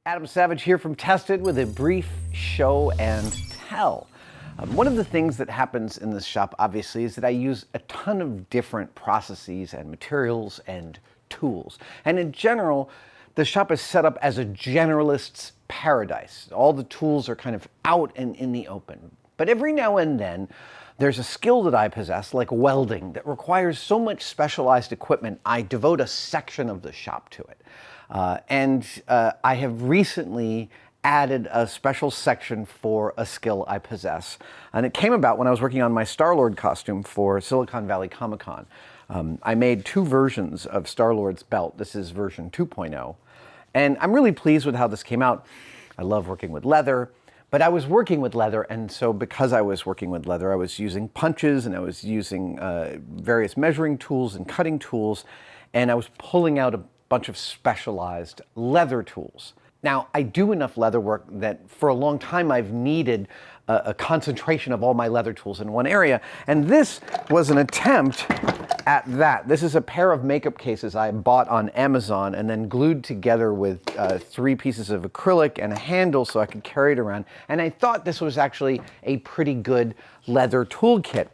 Adam Savage here from Tested with a brief show and tell. One of the things that happens in this shop, obviously, is that I use a ton of different processes and materials and tools. And in general, the shop is set up as a generalist's paradise. All the tools are kind of out and in the open. But every now and then, there's a skill that I possess, like welding, that requires so much specialized equipment, I devote a section of the shop to it. I have recently added a special section for a skill I possess. And it came about when I was working on my Star-Lord costume for Silicon Valley Comic-Con. I made two versions of Star-Lord's belt. This is version 2.0. And I'm really pleased with how this came out. I love working with leather. But I was working with leather, and so because I was working with leather, I was using punches and I was using various measuring tools and cutting tools, and I was pulling out a bunch of specialized leather tools. Now, I do enough leather work that for a long time I've needed a concentration of all my leather tools in one area, and this was an attempt at that. This is a pair of makeup cases I bought on Amazon and then glued together with 3 pieces of acrylic and a handle so I could carry it around. And I thought this was actually a pretty good leather toolkit,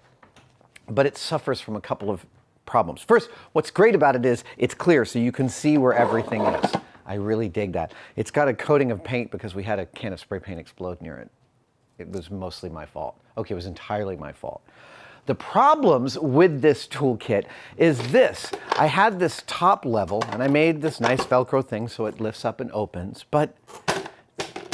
but it suffers from a couple of problems. First, what's great about it is it's clear, so you can see where everything is. I really dig that. It's got a coating of paint because we had a can of spray paint explode near it. It was mostly my fault. Okay, it was entirely my fault. The problems with this toolkit is this. I had this top level, and I made this nice Velcro thing so it lifts up and opens, but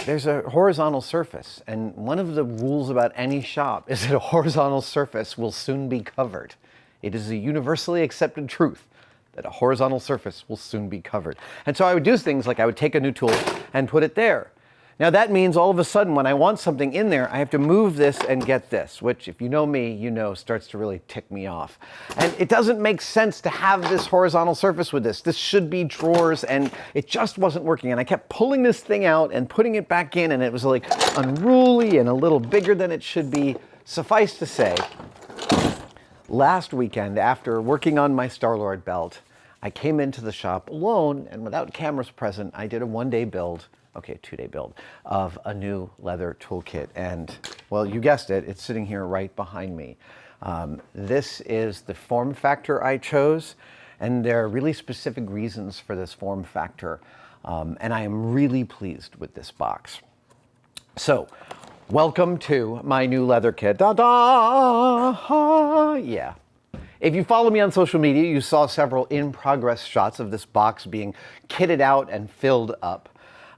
there's a horizontal surface, and one of the rules about any shop is that a horizontal surface will soon be covered. It is a universally accepted truth that a horizontal surface will soon be covered. And so I would do things like I would take a new tool and put it there. Now that means all of a sudden when I want something in there, I have to move this and get this, which if you know me, you know starts to really tick me off. And it doesn't make sense to have this horizontal surface with this. This should be drawers, and it just wasn't working. And I kept pulling this thing out and putting it back in, and it was like unruly and a little bigger than it should be. Suffice to say, last weekend, after working on my Star-Lord belt, I came into the shop alone and without cameras present. I did a 1-day build, okay, a 2-day build of a new leather toolkit. And well, you guessed it, it's sitting here right behind me. This is the form factor I chose, and there are really specific reasons for this form factor. And I am really pleased with this box. So, welcome to my new leather kit. Da-da! Yeah. If you follow me on social media, you saw several in-progress shots of this box being kitted out and filled up.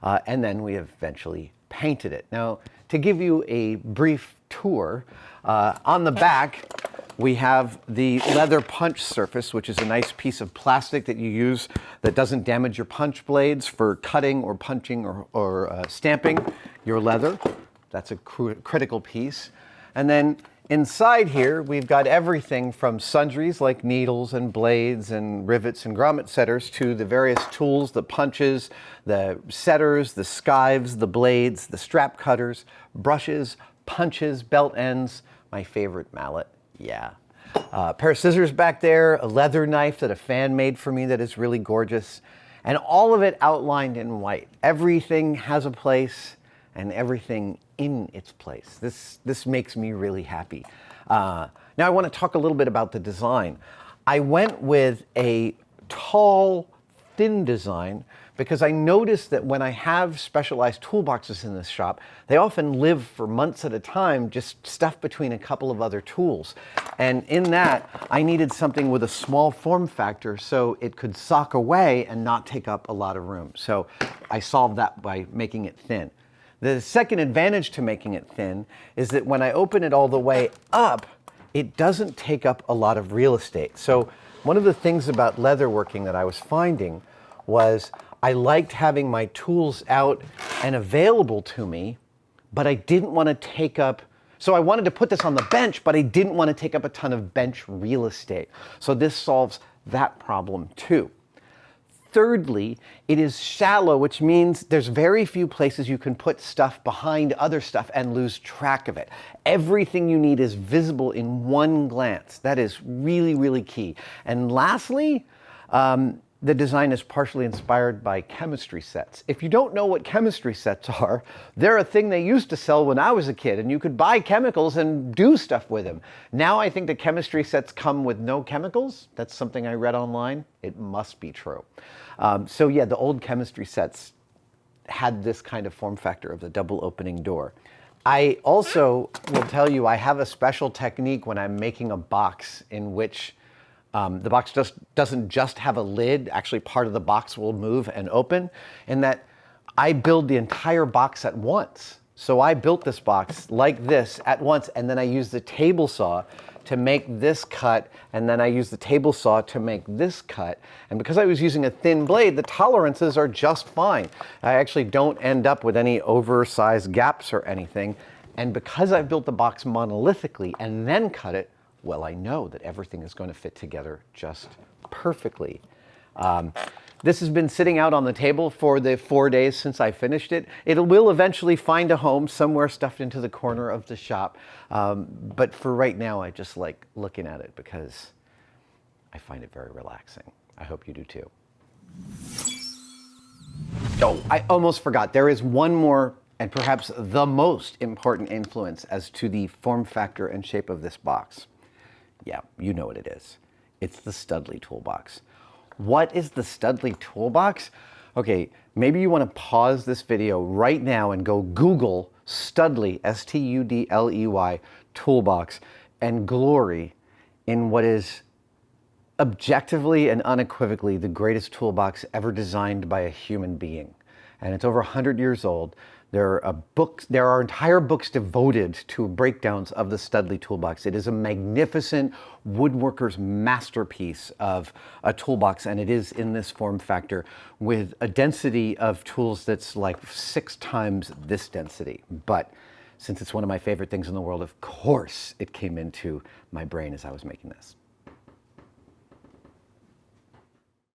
And then we eventually painted it. Now, to give you a brief tour, on the back, we have the leather punch surface, which is a nice piece of plastic that you use that doesn't damage your punch blades for cutting or punching or stamping your leather. That's a critical piece. And then inside here, we've got everything from sundries like needles and blades and rivets and grommet setters to the various tools, the punches, the setters, the skives, the blades, the strap cutters, brushes, punches, belt ends, my favorite mallet, yeah. A pair of scissors back there, a leather knife that a fan made for me that is really gorgeous, and all of it outlined in white. Everything has a place and everything in its place. This makes me really happy. Now I want to talk a little bit about the design. I went with a tall, thin design because I noticed that when I have specialized toolboxes in this shop, they often live for months at a time, just stuffed between a couple of other tools. And in that, I needed something with a small form factor so it could sock away and not take up a lot of room. So I solved that by making it thin. The second advantage to making it thin is that when I open it all the way up, it doesn't take up a lot of real estate. So one of the things about leatherworking that I was finding was I liked having my tools out and available to me, but I didn't want to take up, so I wanted to put this on the bench, but I didn't want to take up a ton of bench real estate. So this solves that problem too. Thirdly, it is shallow, which means there's very few places you can put stuff behind other stuff and lose track of it. Everything you need is visible in one glance. That is really, really key. And lastly, the design is partially inspired by chemistry sets. If you don't know what chemistry sets are, they're a thing they used to sell when I was a kid, and you could buy chemicals and do stuff with them. Now I think the chemistry sets come with no chemicals. That's something I read online. It must be true. So yeah, the old chemistry sets had this kind of form factor of the double opening door. I also will tell you I have a special technique when I'm making a box in which the box doesn't just have a lid. Actually, part of the box will move and open, and that I build the entire box at once. So I built this box like this at once, and then I use the table saw to make this cut, and then I use the table saw to make this cut. And because I was using a thin blade, the tolerances are just fine. I actually don't end up with any oversized gaps or anything. And because I've built the box monolithically and then cut it, well, I know that everything is going to fit together just perfectly. This has been sitting out on the table for the 4 days since I finished it. It will eventually find a home somewhere stuffed into the corner of the shop. But for right now, I just like looking at it because I find it very relaxing. I hope you do too. Oh, I almost forgot. There is one more and perhaps the most important influence as to the form factor and shape of this box. Yeah, you know what it is. It's the Studley Toolbox. What is the Studley Toolbox? Okay, maybe you want to pause this video right now and go Google Studley, S-T-U-D-L-E-Y, Toolbox, and glory in what is objectively and unequivocally the greatest toolbox ever designed by a human being. And it's over 100 years old. There are entire books devoted to breakdowns of the Studley Toolbox. It is a magnificent woodworker's masterpiece of a toolbox, and it is in this form factor with a density of tools that's like 6 times this density. But since it's one of my favorite things in the world, of course, it came into my brain as I was making this.